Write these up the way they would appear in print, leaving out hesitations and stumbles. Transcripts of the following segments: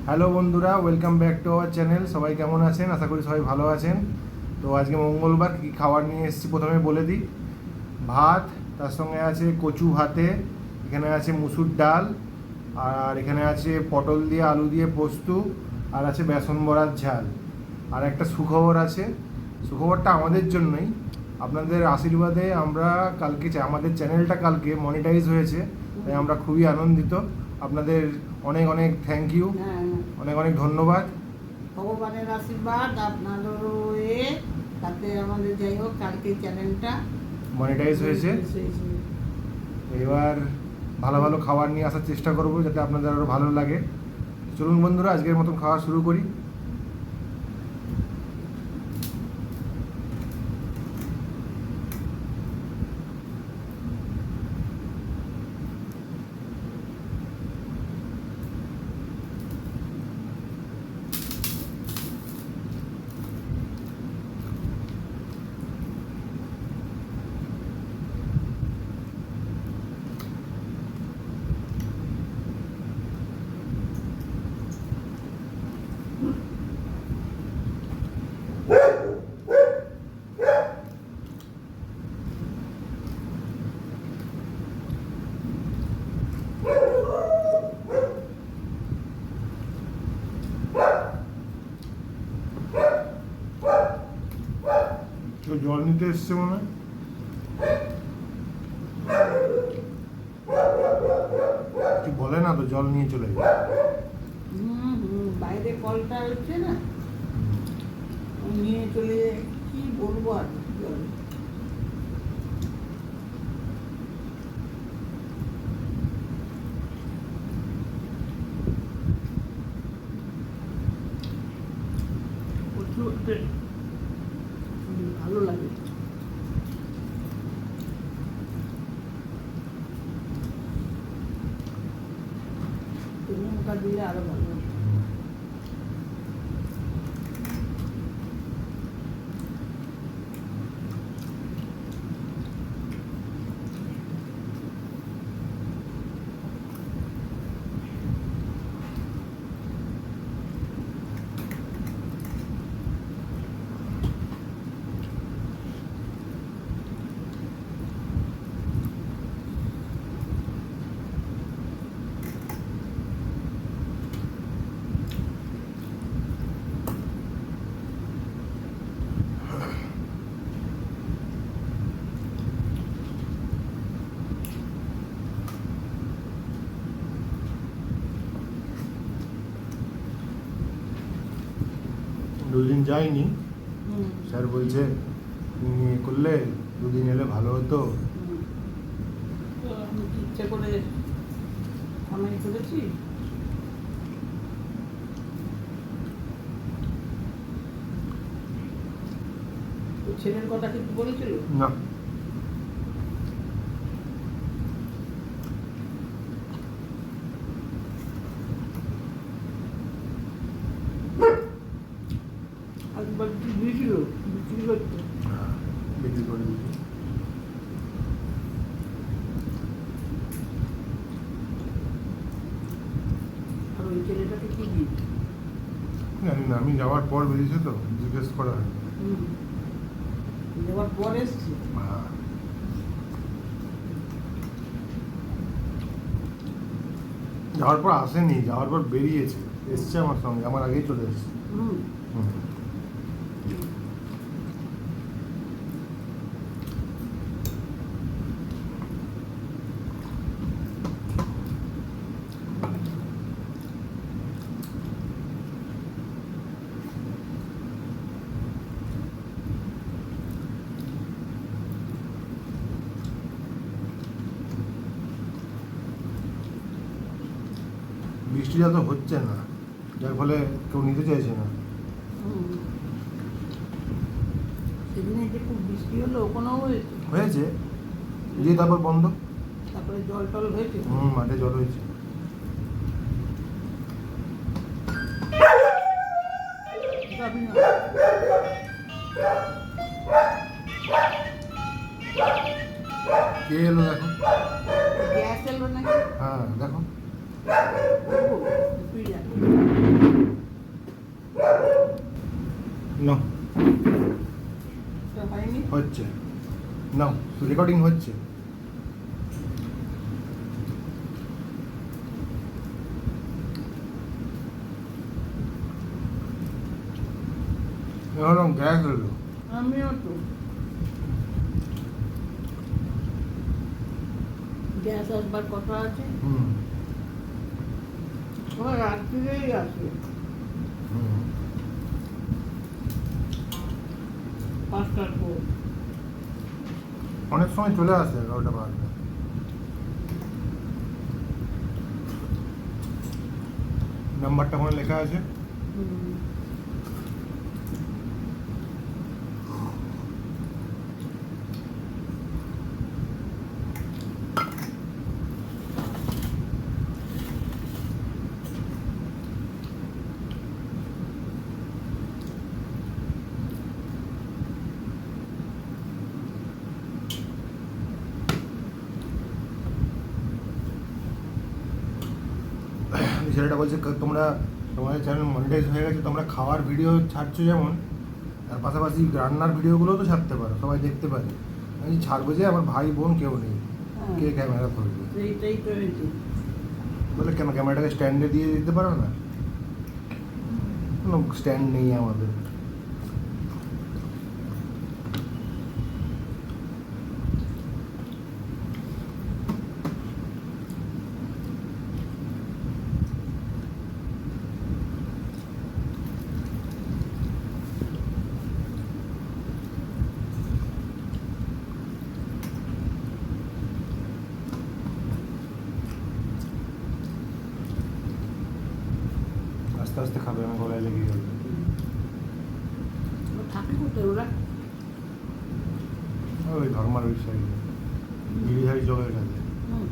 Hello বন্ধুরা, welcome back to our channel. সবাই কেমন আছেন? আশা করি সবাই ভালো আছেন। তো আজকে মঙ্গলবার, কী খাবার নিয়ে এসেছি প্রথমে বলে দিই। ভাত, তার সঙ্গে আছে কচু ভাতে, এখানে আছে মুসুর ডাল, আর এখানে আছে পটল দিয়ে আলু দিয়ে পোস্ত, আর আছে বেসন বড়ার ঝাল। আর একটা সুখবর আছে, সুখবরটা আমাদের জন্যই। আপনাদের আশীর্বাদে আমরা আমাদের চ্যানেলটা কালকে মনিটাইজ হয়েছে, তাই আমরা খুবই আনন্দিত। আপনাদের অনেক অনেক থ্যাংক ইউ, অনেক অনেক ধন্যবাদ। ভগবানের আশীর্বাদ আপনাদেরও, তাতে আমাদের যাই হোক কালকে চ্যানেলটা মনিটাইজ হয়েছে। এবার ভালো ভালো খাবার নিয়ে আসার চেষ্টা করব যাতে আপনাদের আরও ভালো লাগে। চলুন বন্ধুরা, আজকের মতন খাওয়া শুরু করি। জল নিতে এসছে মনে হয়। কি বলে না তো, জল নিয়ে চলে যায়। বাইরে কলটা হচ্ছে না, নিয়ে চলে যায়। কি বলবো আর জল ভালো লাগে। দিলে আরো ভালো লাগে। দুদিন যাইনি, স্যার বলছে করলে দুদিন এলে ভালো হতো। আমি ইচ্ছে করে আমি করেছি। ছেলের কথা কিছু বলেছিল না। একবার দিয়েছিল বিক্রি করতে, বিক্রি করে দিয়েছি। আর ওই ছেলেটাকে কি দিই জানি না, আমি যাওয়ার পর বেরিয়েছে তো জিজ্ঞেস করা হয়। যাওয়ার পর এসছে। যাওয়ার পর আসেনি, যাওয়ার পর বেরিয়েছে, এসছে আমার সঙ্গে, আমার আগেই চলে এসছে। বৃষ্টি যত হচ্ছে না, যার ফলে কেউ নিতে চাইছে না। সেদিনে যে খুব বৃষ্টি হলো, ওখানেও হয়েছে, দিয়ে তারপর বন্ধ। তারপরে জল টল হয়েছে। মাঠে জল হয়েছে। কে এলো দেখো? গ্যাস এলো নাকি? হ্যাঁ দেখো। তুই জানিস। নো তো হয়নি। হচ্ছে নাও রেকর্ডিং হচ্ছে। এখন গ্যাস হলো। আমিও তো গ্যাস আসবার কথা আছে, হুম ও রাত্রিরেই আসবে, হুম 5টার পর। অনেক সময় চলে আসে 11টা বাজবে। নাম্বারটা ওখানে লেখা আছে। হুম। ছেলেটা বলছে তোমরা তোমাদের চ্যানেল মনিটাইজ হয়ে গেছে, তোমরা খাওয়ার ভিডিও ছাড়ছো যেমন, আর পাশাপাশি রান্নার ভিডিওগুলোও তো ছাড়তে পারো, সবাই দেখতে পারে। আমি ছাড়বো যে আমার ভাই বোন কেউ নেই, হ্যাঁ, কে ক্যামেরা ধরবে? সেইটাই তো হয়েছে। বলে কেন ক্যামেরাটাকে স্ট্যান্ডে দিয়ে দিতে পারো না? কোনো স্ট্যান্ড নেই আমাদের। আস্তে আস্তে খাবে, আমার গলায় লেগে যাবে। ও থাকে কোথায় ওরা? ওই ধর্মার ওই সাইডে গিরিধারী চোখের কাছে। হুম।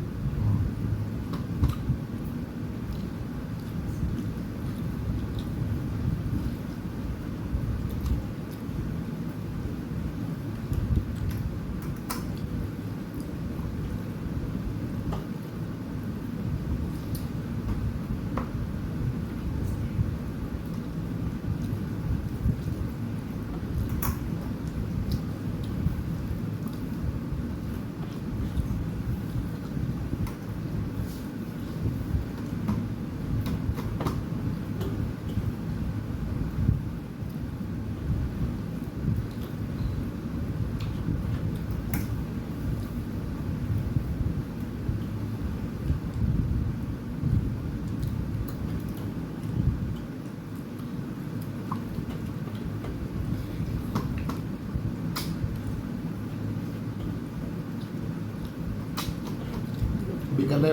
বিকালে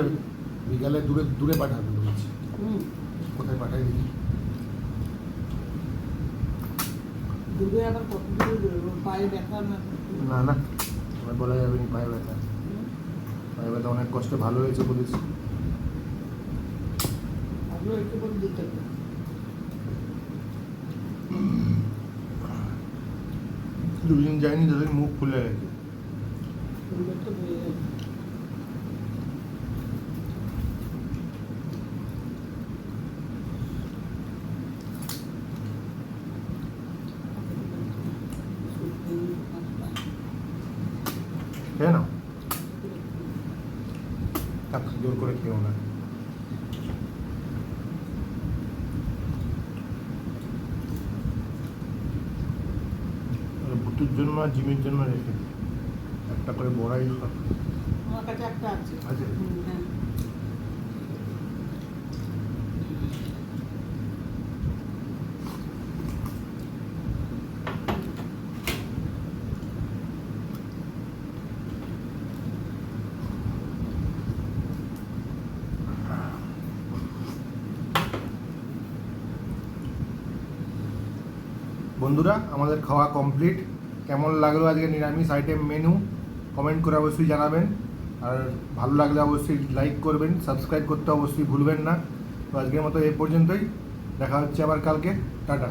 বিকালে দূরে দূরে পাঠাবে বলছি। হুম। কোথায় পাঠাই দিবি? দূরে আবার কত দূরে বেরোবো? পায়ে ব্যথা না? না না, আমার বলা যাবে না পায়ে ব্যথা। হুম। পায়ে ব্যথা অনেক কষ্টে ভালো হয়েছে বলেছি। আমিও একটু করে দিতে হবে। দুদিন যায়নি, তাদের মুখ খুলে গেছে। সুন্দর তো হয়ে যাবে। খেয়ে নাও, থাক জোর করে খেও না। ভুতুর জন্য আর জিমের জন্য রেখে দিই। একটা করে বড়াই আমার কাছে একটা আছে। আছে। হুম, হ্যাঁ। বন্ধুরা, আমাদের খাওয়া কমপ্লিট। কেমন লাগলো আজকে নিরামিষ আইটেম মেনু কমেন্ট করে অবশ্যই জানাবেন। আর ভালো লাগলে অবশ্যই লাইক করবেন, সাবস্ক্রাইব করতে অবশ্যই ভুলবেন না। তো আজকের মতো এই পর্যন্তই, দেখা হচ্ছে আবার কালকে। টাটা।